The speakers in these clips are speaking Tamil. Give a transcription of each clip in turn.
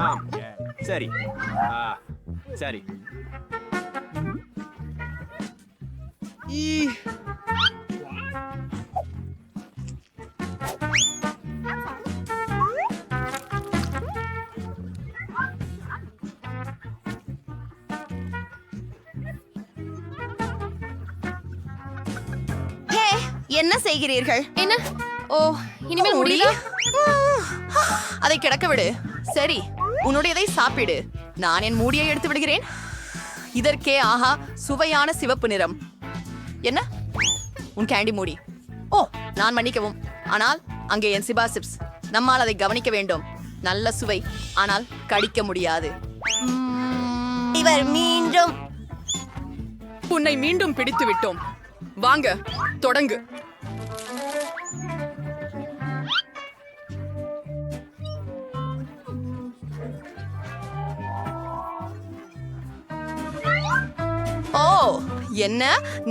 ஆம் சரி சரி என்ன செய்கிறீர்கள்? என்ன? ஓ, இனிமேல் முடியல. அதை கிடக்க விடு. சரி, உன்னுடையதை சாப்பிடு. நான் என் மூடியை எடுத்து விடுகிறேன். இதற்கே ஆஹா, சுவையான சிவப்பு நிறம். என்ன உன் கேண்டி மூடி? ஓ, நான் மன்னிக்கவும். ஆனால் அங்கே என் சிபா சிப்ஸ். நம்மால் அதை கவனிக்க வேண்டும். நல்ல சுவை, ஆனால் கடிக்க முடியாது. இவர் மீண்டும் உன்னை மீண்டும் பிடித்து விட்டோம். வாங்க, தொடங்கு. ஓ, என்ன?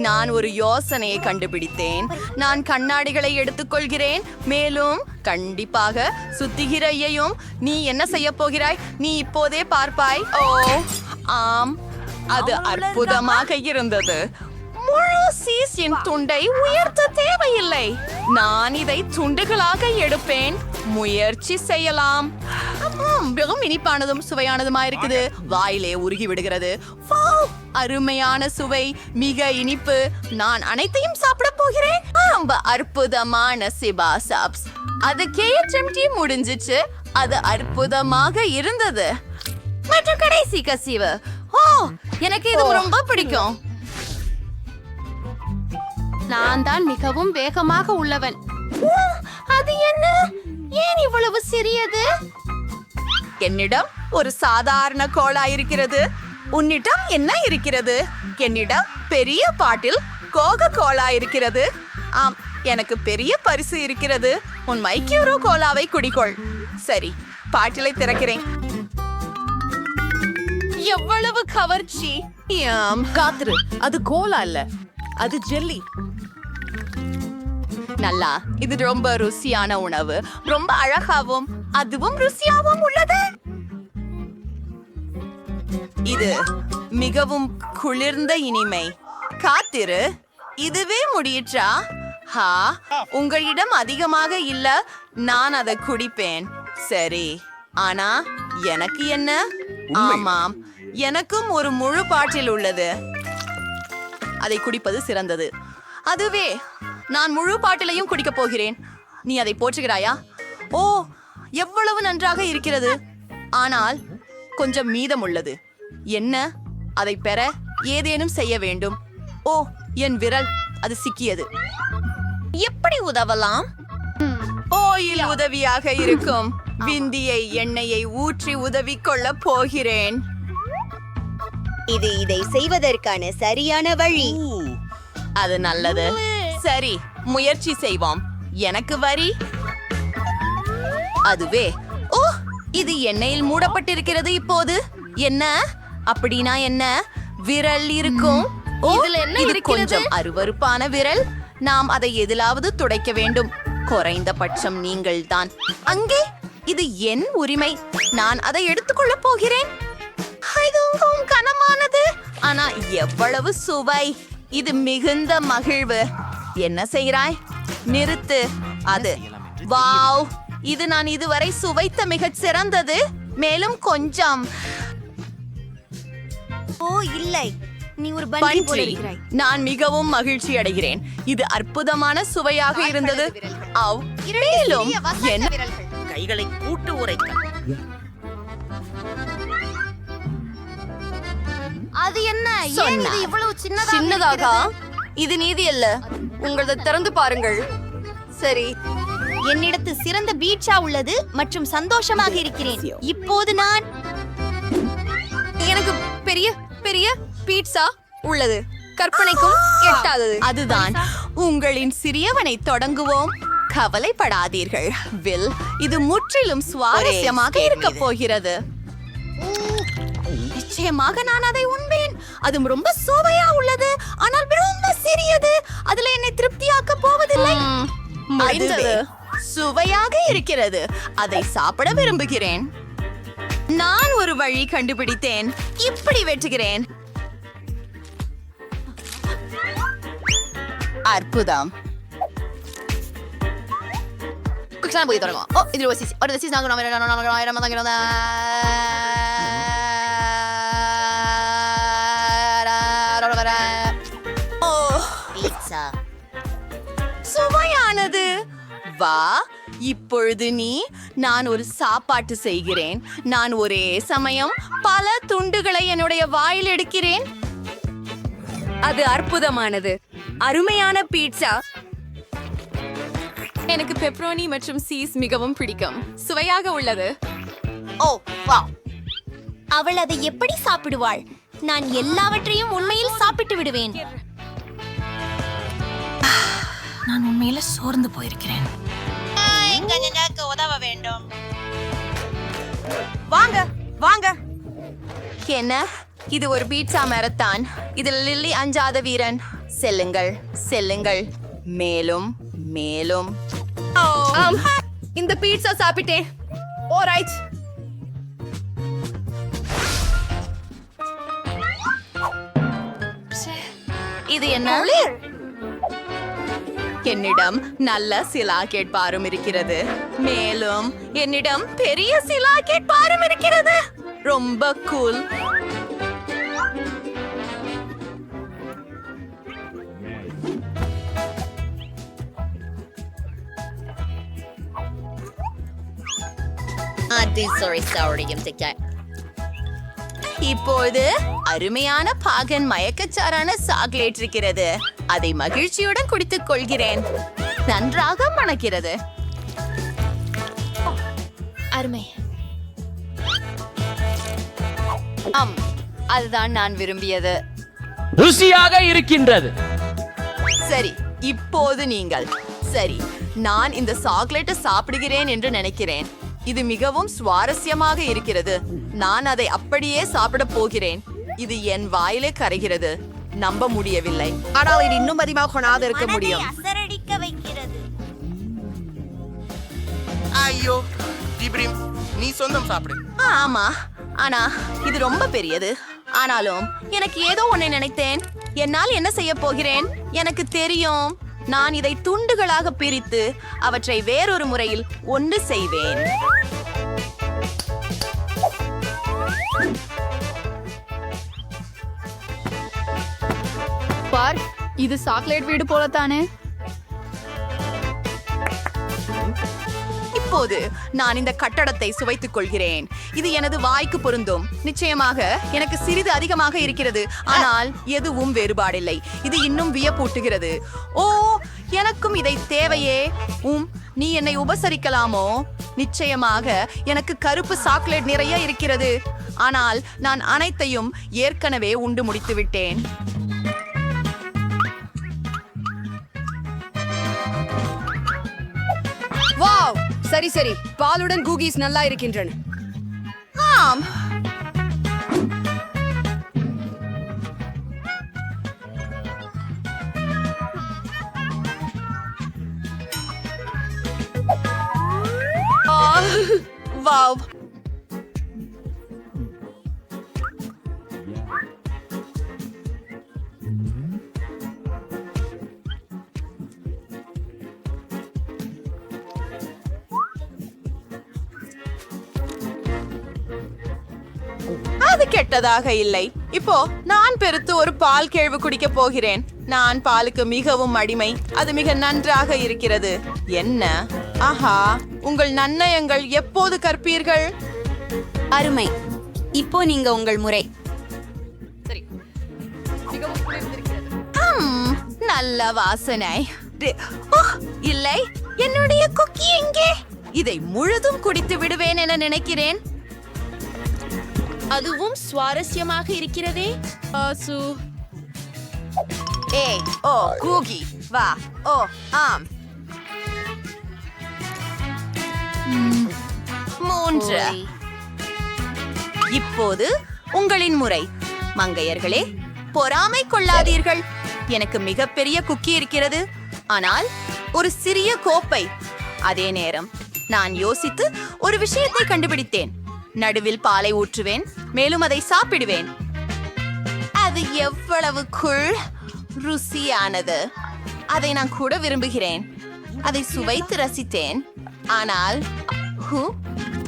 நான் ஒரு யோசனையை கண்டுபிடித்தேன். நான் கண்ணாடிகளை எடுத்துக்கொள்கிறேன். மேலும் கண்டிப்பாக சுத்திகிரையையும். நீ என்ன செய்ய போகிறாய்? நீ இப்போதே பார்ப்பாய். ஓ ஆம், அது அற்புதமாக இருந்தது. முழு சீஸின் துண்டை உயர்த்த தேவையில்லை. நான் இதை துண்டுகளாக எடுப்பேன். முயற்சி செய்யலாம். மிகவும் இனிப்பானதும் சுவையானதுமா இருக்குது. வாயிலே உருகி விடுகிறது. அருமையான சுவை, மிக இனிப்பு. நான் அனைத்தையும் சாப்பிட போகிறேன். ரொம்ப அற்புதமான சிபா சாப்ஸ். அது கேஎச்எம்டி முடிஞ்சிச்சு. அது அற்புதமாக இருந்தது. மற்றும் கடைசி கசிவு. ஓ, எனக்கு இது ரொம்ப பிடிக்கும். நான் தான் மிகவும் வேகமாக உள்ளவன். அது என்ன? ஏன் இவ்வளவு சிறியது? என்னிடம் ஒரு சாதாரண கோலா இருக்கிறது. உன்னிடம் என்ன இருக்கிறது? என்னிடம் பெரிய பாட்டில் கோகோ கோலா இருக்கிறது. ஆம், எனக்கு பெரிய பரிசு இருக்கிறது. உன் மைக்யூரோ கோலாவை குடிக்கொள். சரி, பாட்டிலை திறக்கிறேன். எவ்வளவு கவர்ச்சி! காத்துரு, அது கோலா இல்ல, அது ஜெல்லி. நல்லா, இது ரொம்ப ருசியான உணவு. ரொம்ப அழகாவும் அதுவும் ருசியாவும் உள்ளது. இது மிகவும் குளிர்ந்த இனிமை. காத்திரு, இதுவே முடியிற்றா? ஹா, உங்களிடம் அதிகமாக இல்ல. நான் அதை குடிப்பேன். சரி, ஆனா எனக்கு என்ன? ஆமாம், எனக்கும் ஒரு முழு பாட்டில் உள்ளது. அதை குடிப்பது சிறந்தது. அதுவே, நான் முழு பாட்டிலையும் குடிக்கப் போகிறேன். நீ அதை போற்றுகிறாயா? ஓ, எவ்வளவு நன்றாக இருக்கிறது. ஆனால் கொஞ்சம் மீதம் உள்ளது. என்ன? அதை பெற ஏதேனும் செய்ய வேண்டும். ஓ, என் விரல், அது சிக்கியது. எப்படி உதவலாம்? ஓயில் உதவியாக இருக்கும். விந்தியை எண்ணெயை ஊற்றி உதவி கொள்ள போகிறேன். இது இதை செய்வதற்கான சரியான வழி. அது நல்லது. சரி, முயற்சி செய்வோம். எனக்கு வரி. அதுவே. ஓ, இது எண்ணெயில் மூடப்பட்டிருக்கிறது. இப்போது என்ன? அப்படின்னா என்ன? விரல் இருக்கும். இதுல என்ன இது இருக்கிறது? கொஞ்சம் அருவருப்பான விரல். நாம் அதை எதிலாவது துடைக்க வேண்டும். குறைந்தபட்சம் நீங்கள் தான். அங்கே, இது என் உரிமை. நான் அதை எடுத்துக்கொள்ள போகிறேன். இதுவும் கனமானது. ஆனா எவ்வளவு சுவை! இது மிகுந்த மகிழ்வு. என்ன செய்கிறாய்? நிறுத்து. அது வாவ்! இது நான் இதுவரை சுவைத்த மிகச் சிறந்தது. மேலும் கொஞ்சம். ஓ இல்லை, நீ ஒரு பன்றி போல பன்றி. இருக்கிறாய். நான் மிகவும் மகிழ்ச்சி அடைகிறேன். இது அற்புதமான சுவையாக இருந்தது. ஆவ், மேலும் என்ன? கைகளை கூட்டு உரைக்க. அது என்ன? ஏன் சொன்னார். இது இவ்வளவு சின்னதாக? இது நீதி அல்ல. உங்களது திறந்து பாருங்கள். சரி, என்னிடத்து சிறந்த பீட்சா உள்ளது மற்றும் சந்தோஷமாக இருக்கிறேன். இப்போது நான் எனக்கு பெரிய பெரிய பீட்சா உள்ளது. கற்பனைக்கும் எட்டாதது. அதுதான். உங்களின் சிறியவனை தொடங்குவோம். கவலைப்படாதீர்கள் வில். இது முற்றிலும் சுவாரஸ்யமாக இருக்க போகிறது. நிச்சயமாக நான் அதை உண்பேன். அது ரொம்ப சுவையா உள்ளது. ஆனால் ரொம்ப சிறியது. அதுல என்னை திருப்தியாக்க போவதில்லை. அதுவே சுவையாக இருக்கிறது. அதை சாப்பிட விரும்புகிறேன். நான் ஒரு வழி கண்டுபிடித்தேன். இப்படி வெட்டுகிறேன். அற்புதம். போய் தொடங்கும். ஓ, இது ஒரு சீஸ் சுவையானது. வா, இப்பொழுது நான் ஒரு சாப்பாட்டு செய்கிறேன். நான் ஒரே சமயம் பல துண்டுகளை என்னுடைய வாயில் எடுக்கிறேன். அது அற்புதமானது. அருமையான பீட்சா. எனக்கு பெப்பரோனி மற்றும் சீஸ் மிகவும் பிடிக்கும். சுவையாக உள்ளது. ஓ வா, அவள் அதை எப்படி சாப்பிடுவாள்? நான் எல்லாவற்றையும் உண்மையில் சாப்பிட்டு விடுவேன். நான் உண்மையில சோர்ந்து போயிருக்கிறேன். உதவ வேண்டும். வாங்க வாங்க. என்ன, இது ஒரு பீட்சா மரத்தான். இதில் லில்லி அஞ்சாத வீரன். செல்லுங்கள் செல்லுங்கள், மேலும் மேலும். இந்த பீட்சா சாப்பிட்டேன். ஆல்ரைட். இது என்ன? என்னிடம் நல்ல சிலாக்கெட் பாரும் இருக்கிறது. மேலும் என்னிடம் பெரிய சிலாக்கெட் பாரும் இருக்கிறது. ரொம்ப கூல். இப்போது அருமையான பாகன் மயக்கச்சாரான சாக்லேட் இருக்கிறது. அதை மகிழ்ச்சியுடன் குடித்துக் கொள்கிறேன். நன்றாக மணக்கிறது. அருமை. அதுதான் நான் விரும்பியது. ருசியாக இருக்கின்றது. சரி, இப்போது நீங்கள். சரி, நான் இந்த சாக்லேட்டை சாப்பிடுகிறேன் என்று நினைக்கிறேன். இது மிகவும் சுவாரஸ்யமாக இருக்கிறது. நான் அதை அப்படியே சாப்பிட போகிறேன். இது என் வாயிலே கரைகிறது. நம்ப முடியவில்லை. ஆனால் இது இன்னும் அதிகமாக கொண்டாது இருக்க முடியும். அசரடிக்க வைக்கிறது. ஐயோ ஜிப்ரிம், நீ சொந்தம் சாப்பிடு. ஆமா, ஆனா இது ரொம்ப பெரியது. ஆனாலும் எனக்கு ஏதோ ஒன்றை நினைத்தேன். என்னால் என்ன செய்ய போகிறேன்? எனக்கு தெரியும். நான் இதை துண்டுகளாக பிரித்து அவற்றை வேறொரு முறையில் ஒன்று செய்வேன். பார், இது சாக்லேட் வீடு போலத்தானே. இப்போது நான் இந்த கட்டடத்தை சுவைத்துக் கொள்கிறேன். இது எனது வாய்க்கு பொருந்தும். நிச்சயமாக எனக்கு சிறிது அதிகமாக இருக்கிறது, ஆனால் எதுவும் வேறுபாடில்லை. இது இன்னும் வியப்பூட்டுகிறது. ஓ, எனக்கும் இதை தேவையே. நீ என்னை உபசரிக்கலாமோ? நிச்சயமாக எனக்கு கருப்பு சாக்லேட் நிறைய இருக்கிறது, ஆனால் நான் அனைத்தையும் ஏற்கனவே உண்டு முடித்து விட்டேன். வாவ், சரி சரி. பாலுடன் கூகீஸ் நல்லா இருக்கின்றன. ஆம், வாவ். அது கெட்டதாக இல்லை. இப்போ நான் பெருத்து ஒரு பால் கேழ்வு குடிக்க போகிறேன். நான் பாலுக்கு மிகவும் அடிமை. அது மிக நன்றாக இருக்கிறது. என்ன? ஆஹா, உங்கள் நன்னயங்கள் எப்போது கற்பீர்கள்? அருமை. இப்போ நீங்க உங்கள் முறை. நல்ல வாசனை. இல்லை, என்னுடைய குக்கி எங்கே? இதை முழுதும் குடித்து விடுவேன் என நினைக்கிறேன். அதுவும் சுவாரஸ்யமாக இருக்கிறதே. ஆசு. ஏய், ஓ கூகி, வா. ஓ ஆம். 3. இப்போது உங்களின் முறை. மங்கையர்களே, பொறாமை கொள்ளாதீர்கள். எனக்கு மிகப்பெரிய குக்கி இருக்கிறது, ஆனால் ஒரு சிறிய கோப்பை. அதே நேரம் நான் யோசித்து ஒரு விஷயத்தை கண்டுபிடித்தேன். நடுவில் பாலை ஊற்றுவேன், மேலும் அதை சாப்பிடுவேன். அது எவ்வளவு ருசியானது. அதை நான் கூட விரும்புகிறேன். அதை சுவைத்து ரசித்தேன். ஆனால்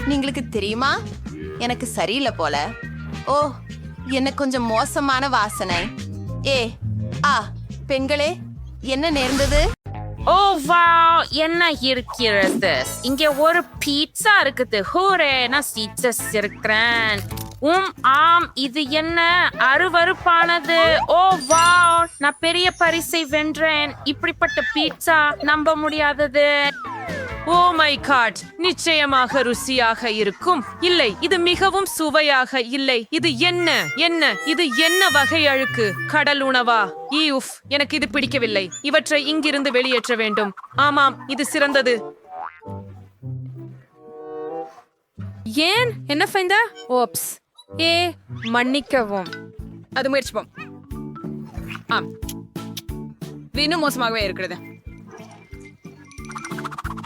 நீங்களுக்கு தெரியுமா, எனக்கு சரியில்லை போல. ஓ, என்ன கொஞ்சம் மோசமான வாசனை. பெண்களே, என்ன நேர்ந்தது? ஓ வாவ், என்ன இருக்கிறது? இங்கே ஒரு பீட்சா இருக்குது. ஹூரே, நான் சீச்சஸ் இருக்கிறேன். ஆம், இது என்ன அருவருப்பானது. ஓ வாவ், நான் பெரிய பரிசை வென்றேன். இப்படிப்பட்ட பீட்சா நம்ப முடியாதது. ஓ மை காட், நிச்சயமாக ருசியாக இருக்கும். இல்லை, இது மிகவும் சுவையாக இல்லை. இது என்ன என்ன இது என்ன வகை அழுக்கு? கடல் உணவா? ஈஃப், எனக்கு இது பிடிக்கவில்லை. இவற்றை இங்கிருந்து வெளியேற்ற வேண்டும். ஆமாம், இது சிறந்தது. ஏன் என்ன ஃபைந்த? ஓப்ஸ், மன்னிக்கவும். அது முயற்சிப்போம். ஆம், இன்னும் மோசமாகவே இருக்கிறது.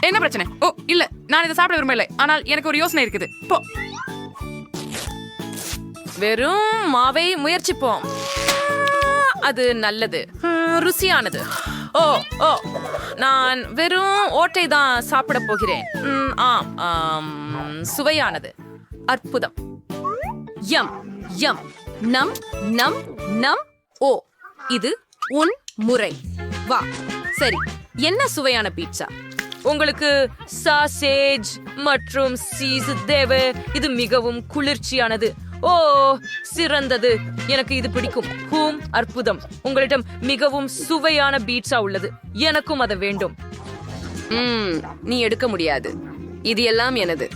என்ன பிரச்சனை? ஓ இல்ல, நான் இதை சாப்பிட விரும்பவில்லை. ஆனால் எனக்கு ஒரு யோசனை இருக்குது. போ, வெறும் மாவை முயற்சிப்போம். அது நல்லது, ருசியானது. ஓ ஓ நான் வெறும் ஓட்டை தான் சாப்பிட போகிறேன். சுவையானது, அற்புதம். யம் யம், நம் நம் நம். ஓ, இது உன் முறை. வா, சரி. என்ன சுவையான பீட்சா? உங்களுக்கு சாசேஜ் மற்றும் சீஸ் தேவை. இது மிகவும் குளிர்ச்சியானது. ஓ, சிறந்தது. எனக்கு இது பிடிக்கும். அற்புதம். உங்களிடம் மிகவும் சுவையான பீட்சா உள்ளது. எனக்கும் அதை வேண்டும். நீ எடுக்க முடியாது. இது எல்லாம் எனது.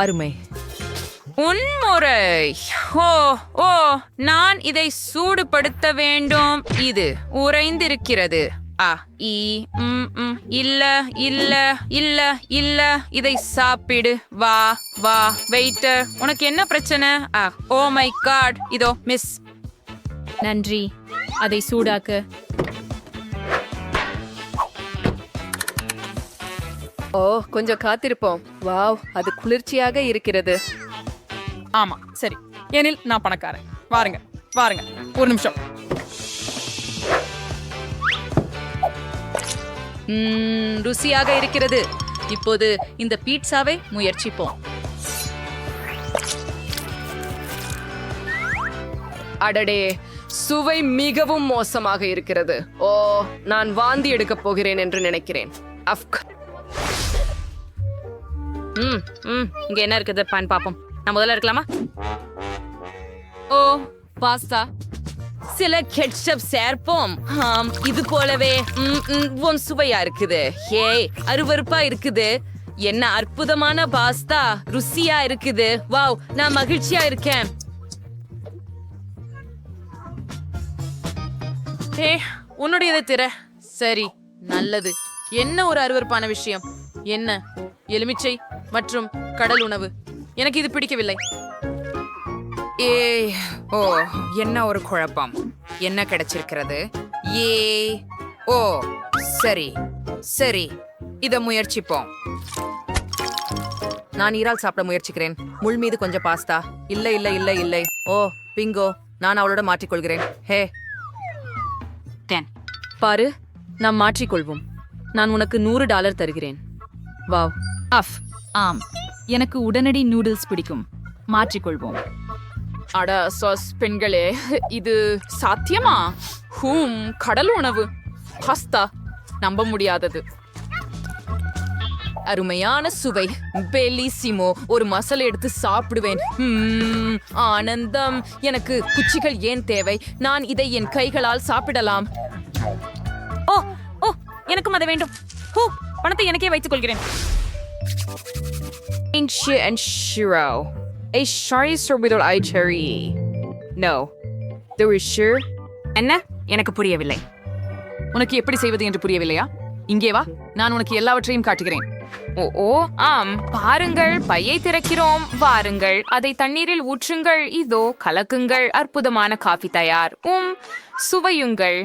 அருமை. உன்முறை. ஓ ஓ நான் இதை சூடுபடுத்த வேண்டும். இது உறைந்திருக்கிறது. இல்ல இல்ல இல்ல இல்ல, இதை சாப்பிடு. வா வா வெயிட்டர், உனக்கு என்ன பிரச்சனை? ஓ மை காட், இதோ மிஸ். நன்றி, அதை சூடாக்க. ஓ, கொஞ்சம் காத்திருப்போம். வாவ், அது குளிர்ச்சியாக இருக்கிறது. ஆமா, சரி. ஏனில் நான் பணக்காரன். வாருங்க வாருங்க, ஒரு நிமிஷம். ருசியாக இருக்கிறது. இப்போது இந்த பீட்சாவை முயற்சிப்போம். அடடே, சுவை மிகவும் மோசமாக இருக்கிறது. ஓ, நான் வாந்தி எடுக்க போகிறேன் என்று நினைக்கிறேன். இங்க என்ன இருக்குது? பான் பாப்போம். நான் முதல்ல இருக்கலாமா? ஓ, பாஸ்தா. சில கெட்சப் சேர்ப்போம். இது போலவே சுவையா இருக்குது. ஹே, அருவருப்பா இருக்குது. என்ன அற்புதமான பாஸ்தா. ருசியா இருக்குது. வாவ், நான் மகிழ்ச்சியா இருக்கேன். உன்னுடையதை திற. சரி, நல்லது. என்ன ஒரு அருவருப்பான விஷயம். என்ன எலுமிச்சை மற்றும் கடல் உணவு. எனக்கு இது பிடிக்கவில்லை. ஓ, என்ன ஒரு குழப்பம். என்ன கிடைச்சிருக்கிறது? ஓ, சரி சரி, இத முயற்சிப்போம். நான் ஈரால் சாப்பிட முயற்சிக்கிறேன். முள் மீது கொஞ்சம் பாஸ்தா. இல்லை இல்லை இல்லை இல்லை. ஓ, பிங்கோ, நான் அவளோட மாற்றிக்கொள்கிறேன். ஹே, பாரு, நாம் மாற்றிக்கொள்வோம். நான் உனக்கு $100 தருகிறேன். வாவ். ஆம், எனக்கு உடனடி நூடுல்ஸ் பிடிக்கும். மாற்றிக்கொள்வோம். அட சாஸ், பெண்களே, இது சாத்தியமா? கடல் உணவு, பாஸ்தா, நம்ப முடியாதது. அருமையான சுவை. பெலிசிமோ. ஒரு மசாலா எடுத்து சாப்பிடுவேன். ஆனந்தம். எனக்கு குச்சிகள் ஏன் தேவை? நான் இதை என் கைகளால் சாப்பிடலாம். ஓ ஓ எனக்கும் அதை வேண்டும். பணத்தை எனக்கே வைத்துக் கொள்கிறேன். A shari sorbidol I cherry. No. There is sure. என்ன? எனக்கு புரியவில்லை. உனக்கு எப்படி செய்வது என்று புரியவில்லையா? இங்கே வா, நான் உனக்கு எல்லாவற்றையும் காட்டுகிறேன். ஓ ஆம், பாருங்கள், பையை திறக்கிறோம். வாருங்கள், அதை தண்ணீரில் ஊற்றுங்கள். இதோ கலக்குங்கள். அற்புதமான காஃபி தயார். சுவையுங்கள்.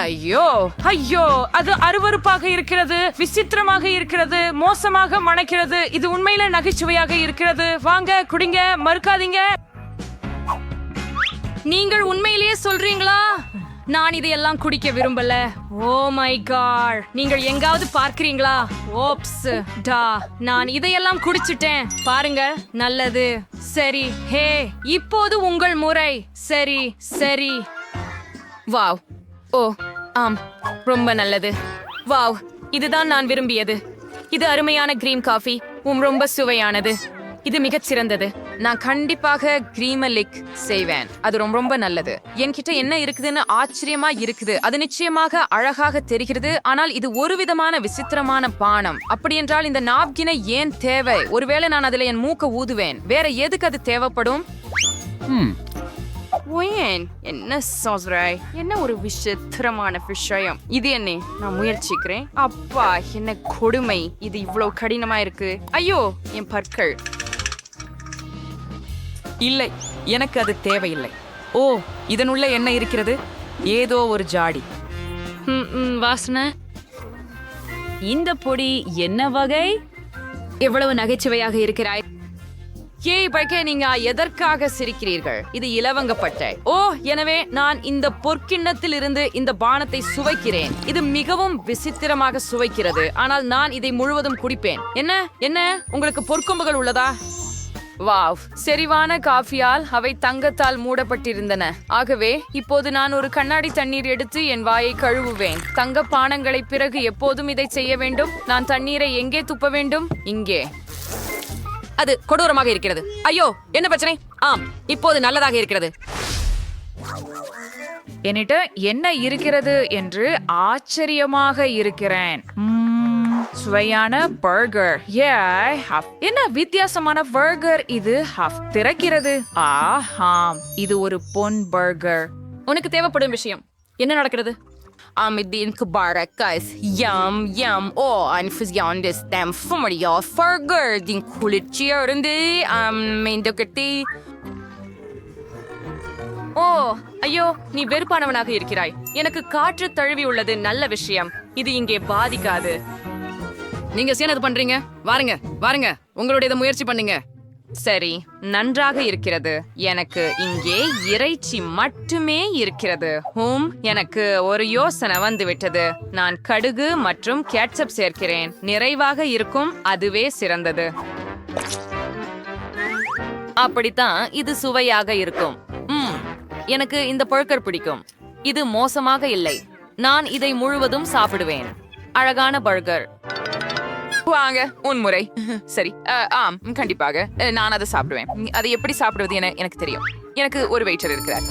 ஐயோ ஐயோ, அது அருவருப்பாக இருக்கிறது, விசித்திரமாக இருக்கிறது, மோசமாக மணக்கிறது. இது உண்மையில நகைச்சுவையாக இருக்கிறது. வாங்க குடிங்க, மறுக்காதீங்க. நீங்கள் உண்மையிலேயே சொல்றீங்களா? நான் இதையெல்லாம் குடிக்க விரும்பல. ஓ மை காட், நீங்கள் எங்காவது பார்க்கிறீங்களா? ஓப்ஸ் டா, நான் இதையெல்லாம் குடிச்சிட்டேன். பாருங்க, நல்லது. சரி, ஹே, இப்போது உங்கள் முறை. சரி சரி. வாவ், ஓ ஆம், ரொம்ப நல்லது. வாவ், இதுதான் நான் விரும்பியது. இது அருமையான கிரீம் காஃபி, ரொம்ப சுவையானது. இது மிகச் சிறந்தது. நான் கண்டிப்பாக கிரீமலிக் செய்வேன். அது ரொம்ப ரொம்ப நல்லது. என்கிட்ட என்ன இருக்குதுன்னு ஆச்சரியமா இருக்குது. அது நிச்சயமாக அழகாக தெரிகிறது. ஆனால் இது ஒரு விதமான விசித்திரமான பானம். அப்படி என்றால் இந்த நாப்கினை ஏன் தேவை? ஒருவேளை நான் அதுல என் மூக்க ஊதுவேன். வேற எதுக்கு அது தேவைப்படும்? என்ன சொல்றாய்? என்ன ஒரு விசித்திரமான விஷயம் இது. என்ன, நான் முயற்சிக்கிறேன். அப்பா, என்ன கொடுமை. இது இவ்வளவு கடினமா இருக்கு. ஐயோ, என் பற்கள். இல்லை, எனக்கு அது தேவையில்லை. ஓ, இதனுள்ள என்ன இருக்கிறது? ஏதோ ஒரு ஜாடி. வாசனை. இந்த பொடி என்ன வகை? எவ்வளவு நகைச்சுவையாக இருக்கிறாய். ஏய் பைக்கே, நீங்க எதற்காக சிரிக்கிறீர்கள்? இது இலவங்கப்பட்டை. ஓ, எனவே நான் இந்த பொற்கிண்ணத்தில் இருந்து இந்த பானத்தை சுவைக்கிறேன். இது மிகவும் விசித்திரமாக சுவைக்கிறது. ஆனால் நான் இதை முழுவதும் குடிப்பேன். என்ன என்ன, உங்களுக்கு பொற்கொம்புகள் உள்ளதா? வாவ், செறிவான காஃபியால் அவை தங்கத்தால் மூடப்பட்டிருந்தன. ஆகவே இப்போது நான் ஒரு கண்ணாடி தண்ணீர் எடுத்து என் வாயை கழுவுவேன். தங்க பானங்களை பிறகு எப்போதும் இதை செய்ய வேண்டும். நான் தண்ணீரை எங்கே துப்ப வேண்டும்? இங்கே. அது கொடூரமாக இருக்கிறது. ஐயோ, என்ன பிரச்சனை? ஆம், இப்போது நல்லதாக இருக்கிறது. என்னிட்ட என்ன இருக்கிறது என்று ஆச்சரியமாக இருக்கிறேன். சுவையான பர்கர். என்ன வித்தியாசமான பர்கர் இது. திறக்கிறது. ஆஹாம், இது ஒரு பொன் பர்கர். உனக்கு தேவைப்படும் விஷயம் என்ன நடக்கிறது? Amidin Kubarakais, yum, yum, oh, and Fiziandis, damn Fumaria, Farger, din Kulitchirndi, Mendokati. ஓ, ஐயோ, நீ வெறுப்பானவனாக இருக்கிறாய். எனக்கு காற்று தழுவி உள்ளது. நல்ல விஷயம். இது இங்கே பாதிக்காது. நீங்க சேனது பண்றீங்க. வாருங்க வாருங்க, உங்களுடைய முயற்சி பண்ணுங்க. சரி, நன்றாக இருக்கிறது. எனக்கு இங்கே இறைச்சி மட்டுமே இருக்கிறது. எனக்கு ஒரு யோசனை வந்து விட்டது. நான் கடுகு மற்றும் கேட்சப் சேர்க்கிறேன். நிறைவாக இருக்கும். அதுவே சிறந்தது. அப்படித்தான் இது சுவையாக இருக்கும். எனக்கு இந்த பர்கர் பிடிக்கும். இது மோசமாக இல்லை. நான் இதை முழுவதும் சாப்பிடுவேன். அழகான பர்கர். வாங்க, உன்முறை. சரி, ஆம், கண்டிப்பாக நான் அதை சாப்பிடுவேன். அதை எப்படி சாப்பிடுவது என எனக்கு தெரியும். எனக்கு ஒரு வெயிட்டர் இருக்கிறார்.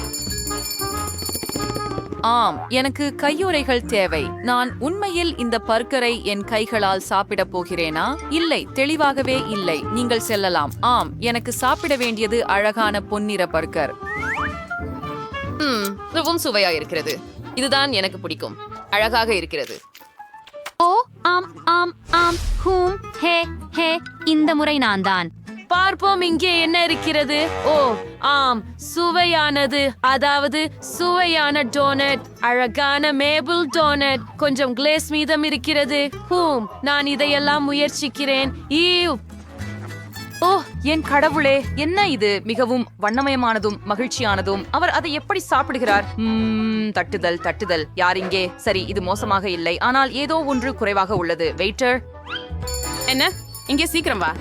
ஆம், எனக்கு கையுறைகள் தேவை. நான் உண்மையில் இந்த பர்கரை என் கைகளால் சாப்பிட போகிறேனா? இல்லை, தெளிவாகவே இல்லை. நீங்கள் செல்லலாம். ஆம், எனக்கு சாப்பிட வேண்டியது அழகான பொன்னிற பர்கர். மிகவும் சுவையா இருக்கிறது. இதுதான் எனக்கு பிடிக்கும். அழகாக இருக்கிறது. ஓ, ஆம் ஆம் ஆம், ஹூம், ஹே ஹே, இந்த முறை நான் தான். பார்ப்போம் இங்கே என்ன இருக்கிறது. ஓ ஆம், சுவையானது. அதாவது சுவையான டோனட். அழகான மேபிள் டோனட். கொஞ்சம் கிளேஸ் மீதம் இருக்கிறது. நான் இதையெல்லாம் முயற்சிக்கிறேன். ஓ, என் கடவுளே, என்ன இது? மிகவும் வண்ணமயமானதும் மகிழ்ச்சியானதும். அவர் அதை எப்படி சாப்பிடுகிறார்? தட்டுதல் தட்டுதல். யார் இங்கே? சரி, இது மோசமாக இல்லை. ஆனால் ஏதோ ஒன்று குறைவாக உள்ளது. வெயிட்டர், என்ன? இங்கே சீக்கிரம் வா.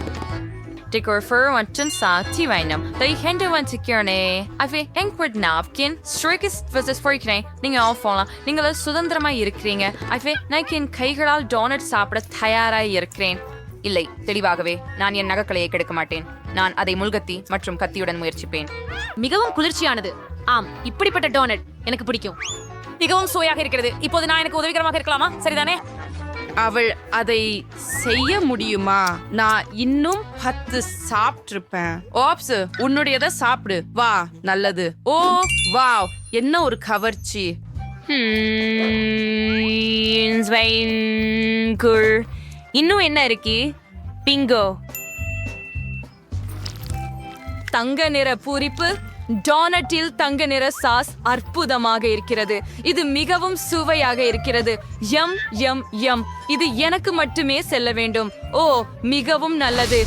Dekorfer wanten sa tiwainam. They hende want to kerne. Ave enkward napkin. Strikest versus for you. நீங்க ஆஃப் பண்ணலாம். நீங்கள் சுதந்திரமா இருக்கிறீங்க. ave நான் என் கைகளால் டோனட் சாப்பிட தயாராக இருக்கிறேன். இல்லை, தெளிவாகவே நான் என் நகைக்கலையை கெடுக்க மாட்டேன். நான் அதை முள்கத்தி மற்றும் கத்தியுடன் முயற்சிப்பேன். மிகவும் குளிர்ச்சியானது. ஆம், இப்படிப்பட்ட டோனட் எனக்கு பிடிக்கும். மிகவும் சுவையாக இருக்கிறது. இப்போது நான் எனக்கு உதவிகரமாக இருக்கலாமா? சரிதானே? அவள் அதை செய்ய முடியுமா? நான் இன்னும் 10 சாப்பிட்டிருப்பேன். ஓப்ஸ், உன்னுடையதை சாப்பிடு. வா, நல்லது. ஓ வாவ், என்ன ஒரு கவர்ச்சி. இன்னும் என்ன இருக்கு? பிங்கோ. தங்க நிற பூரிப்பு. டோனட்டில் தங்க நிற சாஸ் அற்புதமாக இருக்கிறது. இது மிகவும் சுவையாக இருக்கிறது. யம் யம் யம். இது எனக்கு மட்டுமே செல்ல வேண்டும். ஓ, மிகவும் நல்லது.